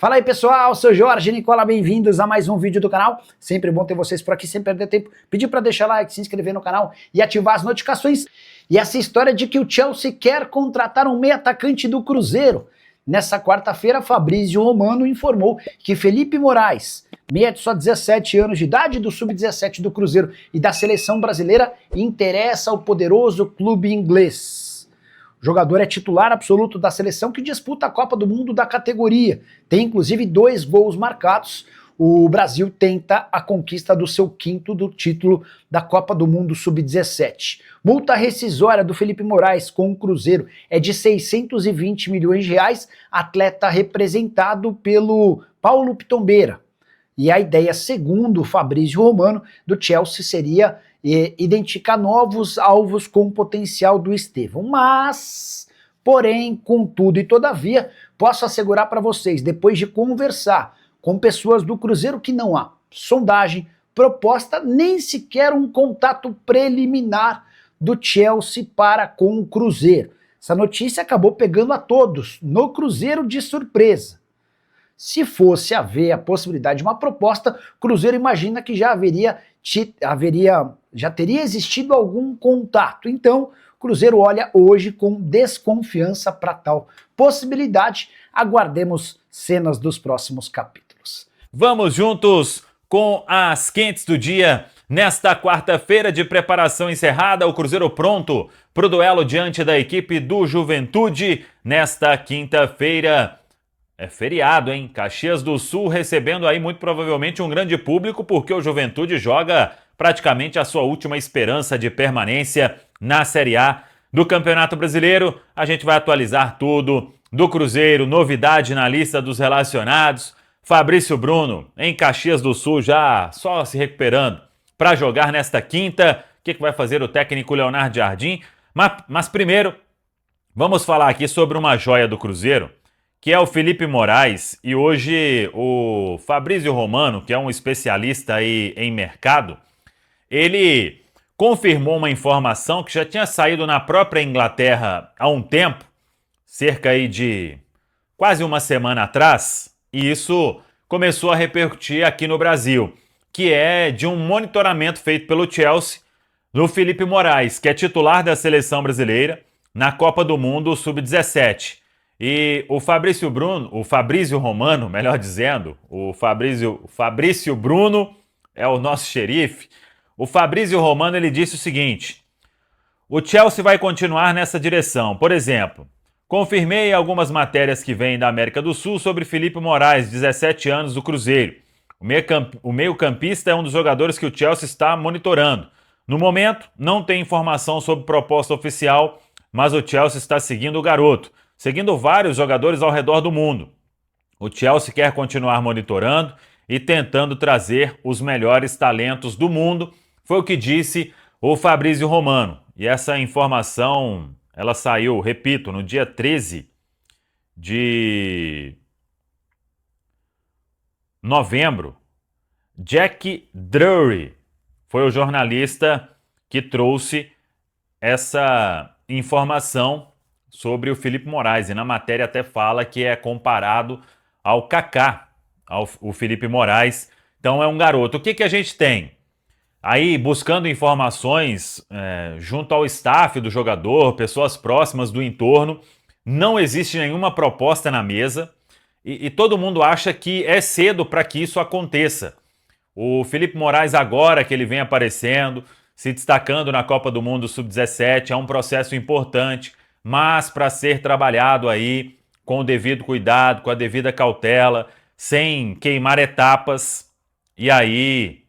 Fala aí pessoal, sou Jorge Nicola, bem-vindos a mais um vídeo do canal. Sempre bom ter vocês por aqui, sem perder tempo. Pedir para deixar like, se inscrever no canal e ativar as notificações. E essa história de que o Chelsea quer contratar um meio atacante do Cruzeiro. Nessa quarta-feira, Fabrício Romano informou que Felipe Moraes, meia de só 17 anos de idade, do Sub-17 do Cruzeiro e da seleção brasileira, interessa ao poderoso clube inglês. O jogador é titular absoluto da seleção que disputa a Copa do Mundo da categoria. Tem inclusive 2 gols marcados. O Brasil tenta a conquista do seu 5º do título da Copa do Mundo Sub-17. Multa rescisória do Felipe Moraes com o Cruzeiro é de 620 milhões de reais, atleta representado pelo Paulo Pitombeira. E a ideia, segundo o Fabrício Romano, do Chelsea seria identificar novos alvos com potencial do Estevão. Mas, porém, contudo e todavia, posso assegurar para vocês, depois de conversar com pessoas do Cruzeiro, que não há sondagem, proposta, nem sequer um contato preliminar do Chelsea para com o Cruzeiro. Essa notícia acabou pegando a todos no Cruzeiro de surpresa. Se fosse haver a possibilidade de uma proposta, o Cruzeiro imagina que já teria existido algum contato. Então, o Cruzeiro olha hoje com desconfiança para tal possibilidade. Aguardemos cenas dos próximos capítulos. Vamos juntos com as quentes do dia. Nesta quarta-feira de preparação encerrada, o Cruzeiro pronto para o duelo diante da equipe do Juventude. Nesta quinta-feira, é feriado, hein? Caxias do Sul recebendo aí muito provavelmente um grande público, porque o Juventude joga praticamente a sua última esperança de permanência na Série A do Campeonato Brasileiro. A gente vai atualizar tudo do Cruzeiro, novidade na lista dos relacionados. Fabrício Bruno em Caxias do Sul já só se recuperando para jogar nesta quinta. O que vai fazer o técnico Leonardo Jardim? Mas primeiro, vamos falar aqui sobre uma joia do Cruzeiro, que é o Felipe Moraes, e hoje o Fabrício Romano, que é um especialista aí em mercado, ele confirmou uma informação que já tinha saído na própria Inglaterra há um tempo, cerca aí de quase uma semana atrás, e isso começou a repercutir aqui no Brasil, que é de um monitoramento feito pelo Chelsea do Felipe Moraes, que é titular da seleção brasileira na Copa do Mundo Sub-17. E o Fabrício Romano, melhor dizendo, o Fabrício Bruno é o nosso xerife. O Fabrício Romano, ele disse o seguinte: o Chelsea vai continuar nessa direção. Por exemplo, confirmei algumas matérias que vêm da América do Sul sobre Felipe Moraes, 17 anos, do Cruzeiro. O meio-campista é um dos jogadores que o Chelsea está monitorando. No momento, não tem informação sobre proposta oficial, mas o Chelsea está seguindo o garoto, seguindo vários jogadores ao redor do mundo. O Chelsea quer continuar monitorando e tentando trazer os melhores talentos do mundo, foi o que disse o Fabrício Romano. E essa informação, ela saiu, repito, no dia 13 de novembro. Jack Drury foi o jornalista que trouxe essa informação sobre o Felipe Moraes, e na matéria até fala que é comparado ao Kaká, o Felipe Moraes. Então é um garoto. O que a gente tem? Aí, buscando informações junto ao staff do jogador, pessoas próximas do entorno, não existe nenhuma proposta na mesa, e todo mundo acha que é cedo para que isso aconteça. O Felipe Moraes, agora que ele vem aparecendo, se destacando na Copa do Mundo Sub-17, é um processo importante, mas para ser trabalhado aí com o devido cuidado, com a devida cautela, sem queimar etapas. E aí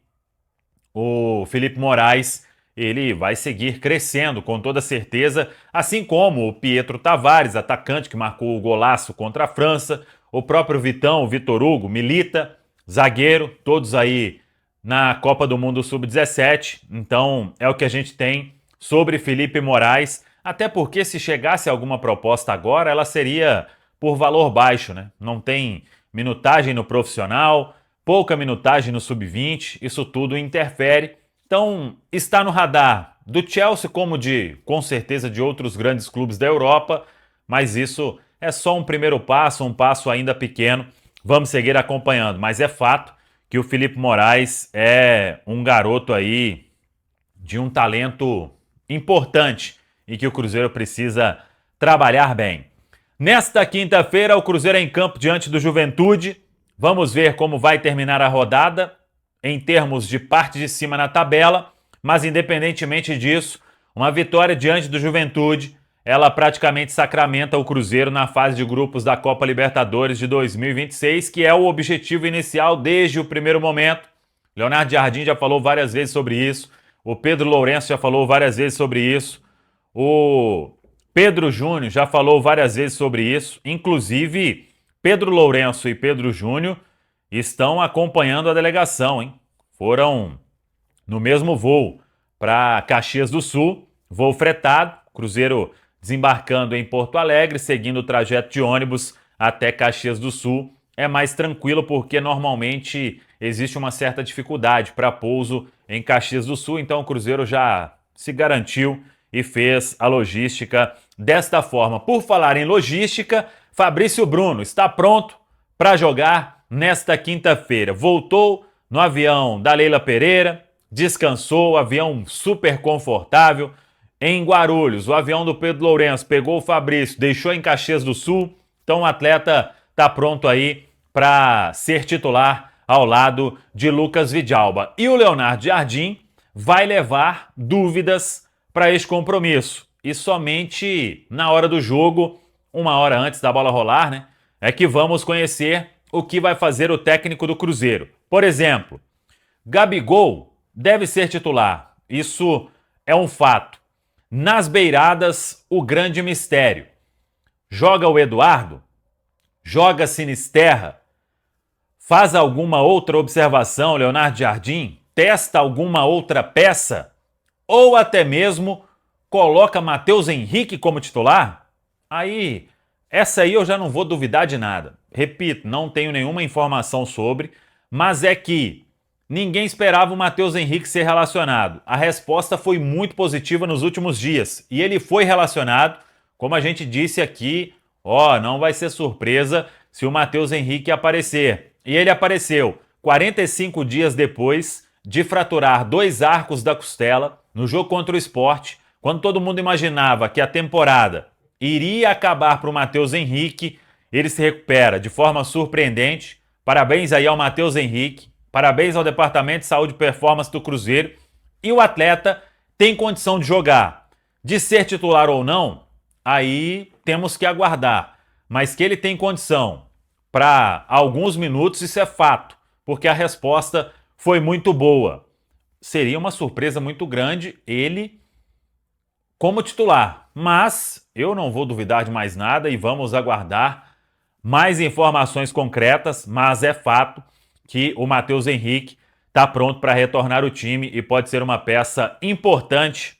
o Felipe Moraes, ele vai seguir crescendo com toda certeza, assim como o Pietro Tavares, atacante que marcou o golaço contra a França, o próprio Vitão, o Vitor Hugo, Milita, zagueiro, todos aí na Copa do Mundo Sub-17. Então é o que a gente tem sobre Felipe Moraes, até porque se chegasse alguma proposta agora, ela seria por valor baixo, né? Não tem minutagem no profissional, pouca minutagem no Sub-20, isso tudo interfere. Então está no radar do Chelsea, como com certeza de outros grandes clubes da Europa, mas isso é só um primeiro passo, um passo ainda pequeno vamos seguir acompanhando. Mas é fato que o Felipe Moraes é um garoto aí de um talento importante e que o Cruzeiro precisa trabalhar bem. Nesta quinta-feira, o Cruzeiro é em campo diante do Juventude. Vamos ver como vai terminar a rodada em termos de parte de cima na tabela, mas independentemente disso, uma vitória diante do Juventude, ela praticamente sacramenta o Cruzeiro na fase de grupos da Copa Libertadores de 2026, que é o objetivo inicial desde o primeiro momento. Leonardo Jardim já falou várias vezes sobre isso, o Pedro Lourenço já falou várias vezes sobre isso, o Pedro Júnior já falou várias vezes sobre isso, inclusive Pedro Lourenço e Pedro Júnior estão acompanhando a delegação, hein? Foram no mesmo voo para Caxias do Sul, voo fretado, Cruzeiro desembarcando em Porto Alegre, seguindo o trajeto de ônibus até Caxias do Sul. É mais tranquilo porque normalmente existe uma certa dificuldade para pouso em Caxias do Sul, então o Cruzeiro já se garantiu e fez a logística desta forma. Por falar em logística, Fabrício Bruno está pronto para jogar nesta quinta-feira. Voltou no avião da Leila Pereira, descansou, avião super confortável. Em Guarulhos, o avião do Pedro Lourenço pegou o Fabrício, deixou em Caxias do Sul, então o atleta está pronto aí para ser titular ao lado de Lucas Vidalba. E o Leonardo Jardim vai levar dúvidas para este compromisso. E somente na hora do jogo, uma hora antes da bola rolar, né, é que vamos conhecer o que vai fazer o técnico do Cruzeiro. Por exemplo, Gabigol deve ser titular. Isso é um fato. Nas beiradas, o grande mistério. Joga o Eduardo? Joga Sinisterra? Faz alguma outra observação, Leonardo Jardim? Testa alguma outra peça? Ou até mesmo coloca Matheus Henrique como titular? Essa aí eu já não vou duvidar de nada. Repito, não tenho nenhuma informação sobre, mas é que ninguém esperava o Matheus Henrique ser relacionado. A resposta foi muito positiva nos últimos dias e ele foi relacionado, como a gente disse aqui, não vai ser surpresa se o Matheus Henrique aparecer. E ele apareceu 45 dias depois de fraturar 2 arcos da costela no jogo contra o Sport, quando todo mundo imaginava que a temporada iria acabar para o Matheus Henrique, ele se recupera de forma surpreendente. Parabéns aí ao Matheus Henrique, parabéns ao Departamento de Saúde e Performance do Cruzeiro. E o atleta tem condição de jogar. De ser titular ou não, aí temos que aguardar. Mas que ele tem condição para alguns minutos, isso é fato, porque a resposta foi muito boa. Seria uma surpresa muito grande ele como titular, mas eu não vou duvidar de mais nada e vamos aguardar mais informações concretas, mas é fato que o Matheus Henrique está pronto para retornar o time e pode ser uma peça importante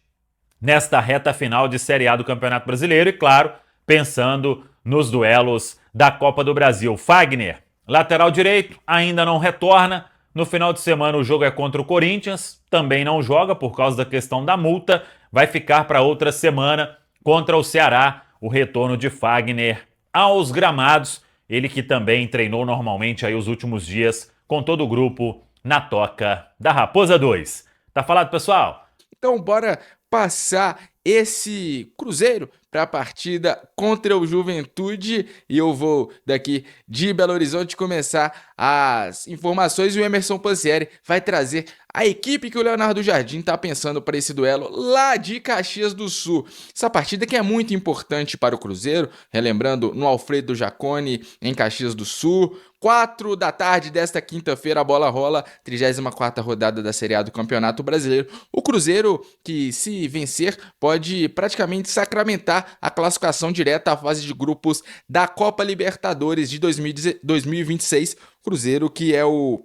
nesta reta final de Série A do Campeonato Brasileiro e, claro, pensando nos duelos da Copa do Brasil. Fagner, lateral direito, ainda não retorna. No final de semana o jogo é contra o Corinthians, também não joga por causa da questão da multa. Vai ficar para outra semana contra o Ceará, o retorno de Fagner aos gramados. Ele que também treinou normalmente aí os últimos dias com todo o grupo na Toca da Raposa 2. Tá falado, pessoal? Então bora passar esse Cruzeiro para a partida contra o Juventude e eu vou daqui de Belo Horizonte começar as informações e o Emerson Pansieri vai trazer a equipe que o Leonardo Jardim está pensando para esse duelo lá de Caxias do Sul. Essa partida que é muito importante para o Cruzeiro, relembrando no Alfredo Jaconi em Caxias do Sul. 4 da tarde desta quinta-feira a bola rola, 34ª rodada da Série A do Campeonato Brasileiro. O Cruzeiro que, se vencer, pode praticamente sacramentar a classificação direta à fase de grupos da Copa Libertadores de 2026. Cruzeiro que é o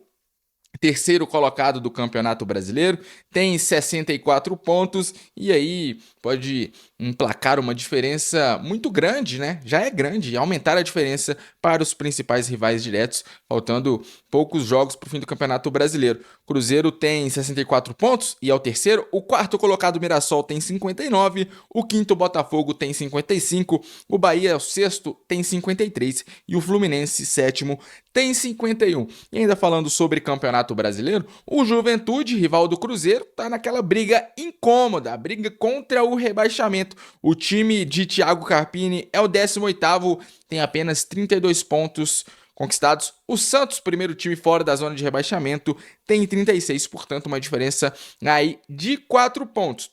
terceiro colocado do Campeonato Brasileiro, tem 64 pontos e aí pode emplacar uma diferença muito grande, né? Já é grande, aumentar a diferença para os principais rivais diretos, faltando poucos jogos para o fim do Campeonato Brasileiro. Cruzeiro tem 64 pontos e é o terceiro. O quarto colocado, Mirassol, tem 59. O quinto, Botafogo, tem 55. O Bahia é o sexto, tem 53. E o Fluminense, sétimo, tem 51. E ainda falando sobre Campeonato Brasileiro, o Juventude, rival do Cruzeiro, está naquela briga incômoda, a briga contra o rebaixamento. O time de Thiago Carpini é o 18º, tem apenas 32 pontos conquistados. O Santos, primeiro time fora da zona de rebaixamento, tem 36, portanto uma diferença aí de 4 pontos.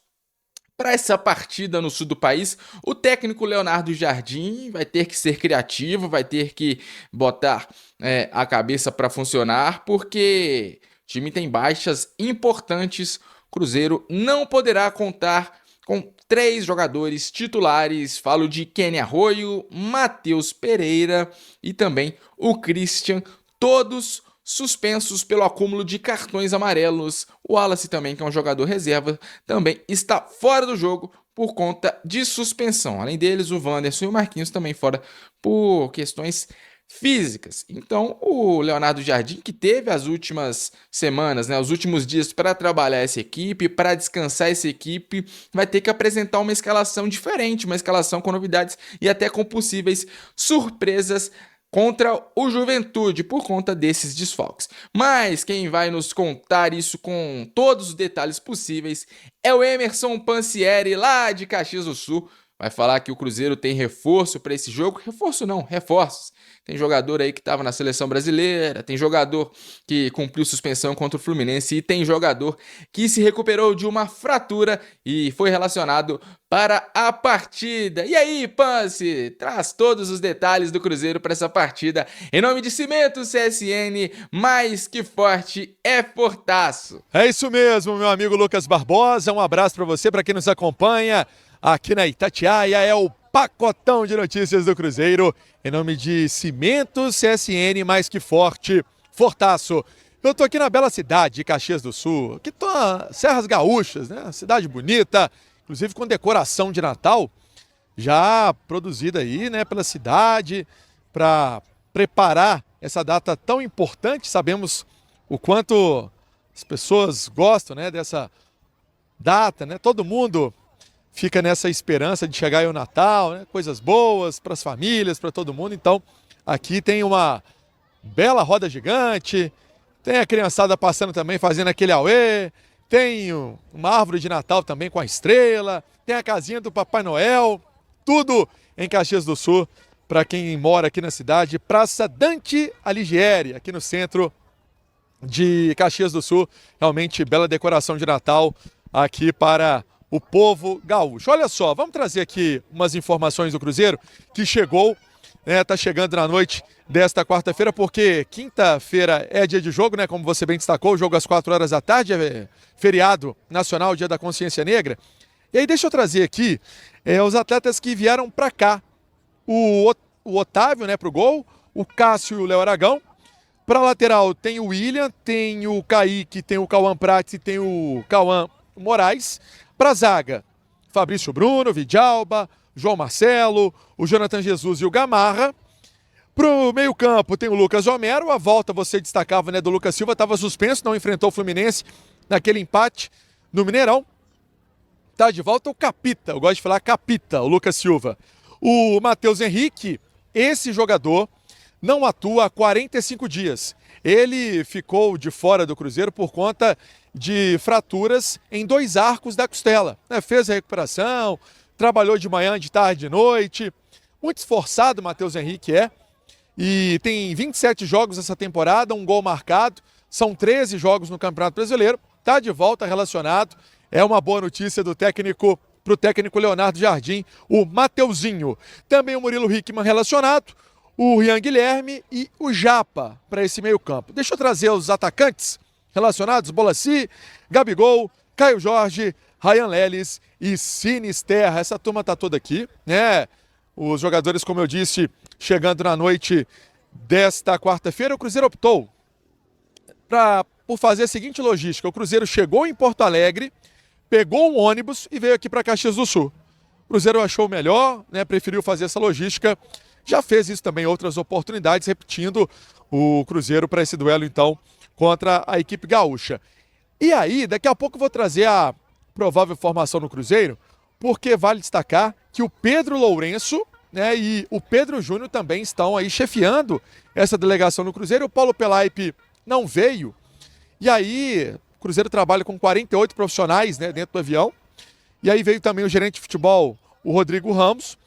Para essa partida no sul do país, o técnico Leonardo Jardim vai ter que ser criativo, vai ter que botar a cabeça para funcionar, porque o time tem baixas importantes. Cruzeiro não poderá contar com 3 jogadores titulares. Falo de Kenny Arroio, Matheus Pereira e também o Christian, todos suspensos pelo acúmulo de cartões amarelos. O Wallace também, que é um jogador reserva, também está fora do jogo por conta de suspensão. Além deles, o Wanderson e o Marquinhos também fora por questões físicas. Então, o Leonardo Jardim, que teve as últimas semanas, os últimos dias para trabalhar essa equipe, para descansar essa equipe, vai ter que apresentar uma escalação diferente, uma escalação com novidades e até com possíveis surpresas contra o Juventude, por conta desses desfalques. Mas quem vai nos contar isso com todos os detalhes possíveis é o Emerson Pansieri, lá de Caxias do Sul. Vai falar que o Cruzeiro tem reforço para esse jogo. Reforço não, reforços. Tem jogador aí que estava na seleção brasileira, tem jogador que cumpriu suspensão contra o Fluminense e tem jogador que se recuperou de uma fratura e foi relacionado para a partida. E aí, Pansi, traz todos os detalhes do Cruzeiro para essa partida. Em nome de Cimentos CSN, mais que forte é fortaço. É isso mesmo, meu amigo Lucas Barbosa. Um abraço para você, para quem nos acompanha aqui na Itatiaia. É o pacotão de notícias do Cruzeiro, em nome de Cimentos CSN, mais que forte, fortaço. Eu tô aqui na bela cidade de Caxias do Sul, aqui tô nas Serras Gaúchas, né? Cidade bonita, inclusive com decoração de Natal, já produzida aí, né, pela cidade, para preparar essa data tão importante. Sabemos o quanto as pessoas gostam, né, dessa data, né? Todo mundo fica nessa esperança de chegar aí o Natal, né? Coisas boas para as famílias, para todo mundo. Então, aqui tem uma bela roda gigante, tem a criançada passando também, fazendo aquele auê, tem uma árvore de Natal também com a estrela, tem a casinha do Papai Noel, tudo em Caxias do Sul, para quem mora aqui na cidade. Praça Dante Alighieri, aqui no centro de Caxias do Sul. Realmente bela decoração de Natal aqui para o povo gaúcho. Olha só, vamos trazer aqui umas informações do Cruzeiro que chegou, tá chegando na noite desta quarta-feira, porque quinta-feira é dia de jogo, né? Como você bem destacou, o jogo às 4 horas da tarde, é feriado nacional, Dia da Consciência Negra. E aí deixa eu trazer aqui os atletas que vieram para cá. O Otávio, né, pro gol, o Cássio e o Léo Aragão. Para lateral tem o William, tem o Kaique, tem o Cauã Prates e tem o Cauã Moraes. Para a zaga, Fabrício Bruno, Vidalba, João Marcelo, o Jonathan Jesus e o Gamarra. Para o meio-campo tem o Lucas Homero. A volta você destacava, né, do Lucas Silva, estava suspenso, não enfrentou o Fluminense naquele empate no Mineirão. Tá de volta o Capita, eu gosto de falar Capita, o Lucas Silva. O Matheus Henrique, esse jogador não atua há 45 dias. Ele ficou de fora do Cruzeiro por conta de fraturas em 2 arcos da costela. Fez a recuperação, trabalhou de manhã, de tarde, de noite. Muito esforçado o Matheus Henrique e tem 27 jogos essa temporada, 1 gol marcado. São 13 jogos no Campeonato Brasileiro. Está de volta relacionado. É uma boa notícia do técnico para o técnico Leonardo Jardim, o Mateuzinho. Também o Murilo Hickman relacionado, o Rian Guilherme e o Japa para esse meio campo. Deixa eu trazer os atacantes relacionados: Bolassi, Gabigol, Caio Jorge, Ryan Leles e Sinisterra. Essa turma tá toda aqui, né? Os jogadores, como eu disse, chegando na noite desta quarta-feira. O Cruzeiro optou por fazer a seguinte logística: o Cruzeiro chegou em Porto Alegre, pegou um ônibus e veio aqui para Caxias do Sul. O Cruzeiro achou melhor, né, preferiu fazer essa logística, já fez isso também em outras oportunidades, repetindo o Cruzeiro para esse duelo, então, contra a equipe gaúcha. E aí, daqui a pouco eu vou trazer a provável formação no Cruzeiro, porque vale destacar que o Pedro Lourenço, né, e o Pedro Júnior também estão aí chefiando essa delegação no Cruzeiro. O Paulo Pelaipe não veio, e aí o Cruzeiro trabalha com 48 profissionais, né, dentro do avião, e aí veio também o gerente de futebol, o Rodrigo Ramos.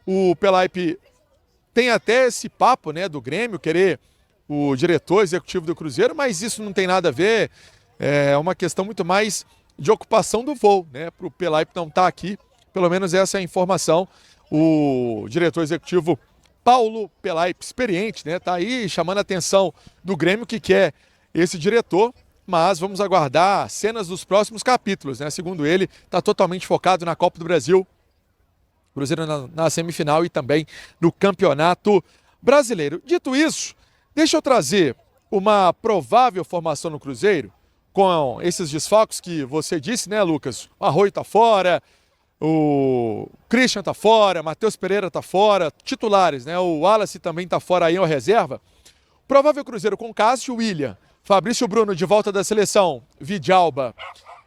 O Pelaipe tem até esse papo, né, do Grêmio, querer o diretor executivo do Cruzeiro, mas isso não tem nada a ver, é uma questão muito mais de ocupação do voo, né, para o Pelaipe não estar aqui, pelo menos essa é a informação. O diretor executivo Paulo Pelaipe, experiente, né, tá aí chamando a atenção do Grêmio que quer esse diretor, mas vamos aguardar cenas dos próximos capítulos, né, segundo ele, está totalmente focado na Copa do Brasil, Cruzeiro na semifinal e também no Campeonato Brasileiro. Dito isso, deixa eu trazer uma provável formação no Cruzeiro, com esses desfalques que você disse, né, Lucas? O Arroio tá fora, o Christian tá fora, Matheus Pereira tá fora, titulares, né? O Wallace também tá fora aí, é uma reserva. Provável Cruzeiro com Cássio, William, Fabrício Bruno de volta da seleção, Vidalba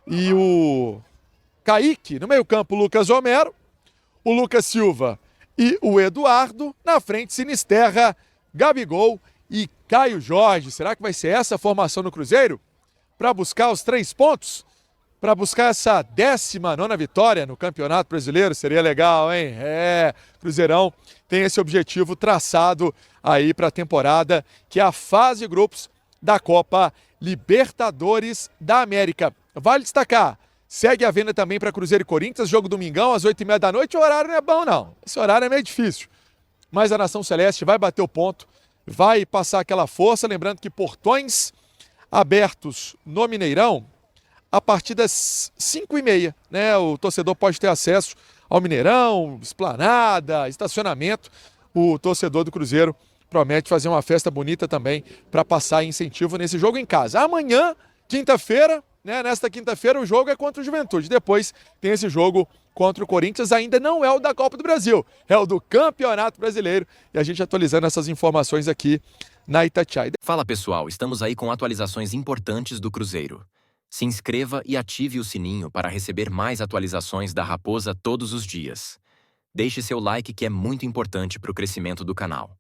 e o Kaique. No meio-campo, Lucas Romero, o Lucas Silva e o Eduardo. Na frente, Sinisterra, Gabigol e Caio Jorge. Será que vai ser essa a formação no Cruzeiro? Para buscar os 3 pontos? Para buscar essa 19ª vitória no Campeonato Brasileiro? Seria legal, hein? Cruzeirão tem esse objetivo traçado aí para a temporada, que é a fase de grupos da Copa Libertadores da América. Vale destacar, segue a venda também para Cruzeiro e Corinthians, jogo domingão às 8h30 da noite. O horário não é bom, não. Esse horário é meio difícil. Mas a Nação Celeste vai bater o ponto, vai passar aquela força. Lembrando que portões abertos no Mineirão a partir das 5h30, né? O torcedor pode ter acesso ao Mineirão, esplanada, estacionamento. O torcedor do Cruzeiro promete fazer uma festa bonita também para passar incentivo nesse jogo em casa. Amanhã, quinta-feira, né? Nesta quinta-feira o jogo é contra o Juventude. Depois tem esse jogo contra o Corinthians, ainda não é o da Copa do Brasil, é o do Campeonato Brasileiro. E a gente atualizando essas informações aqui na Itatiaia. Fala pessoal, estamos aí com atualizações importantes do Cruzeiro. Se inscreva e ative o sininho para receber mais atualizações da Raposa todos os dias. Deixe seu like que é muito importante para o crescimento do canal.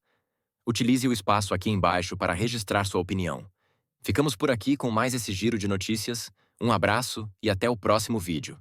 Utilize o espaço aqui embaixo para registrar sua opinião. Ficamos por aqui com mais esse giro de notícias. Um abraço e até o próximo vídeo.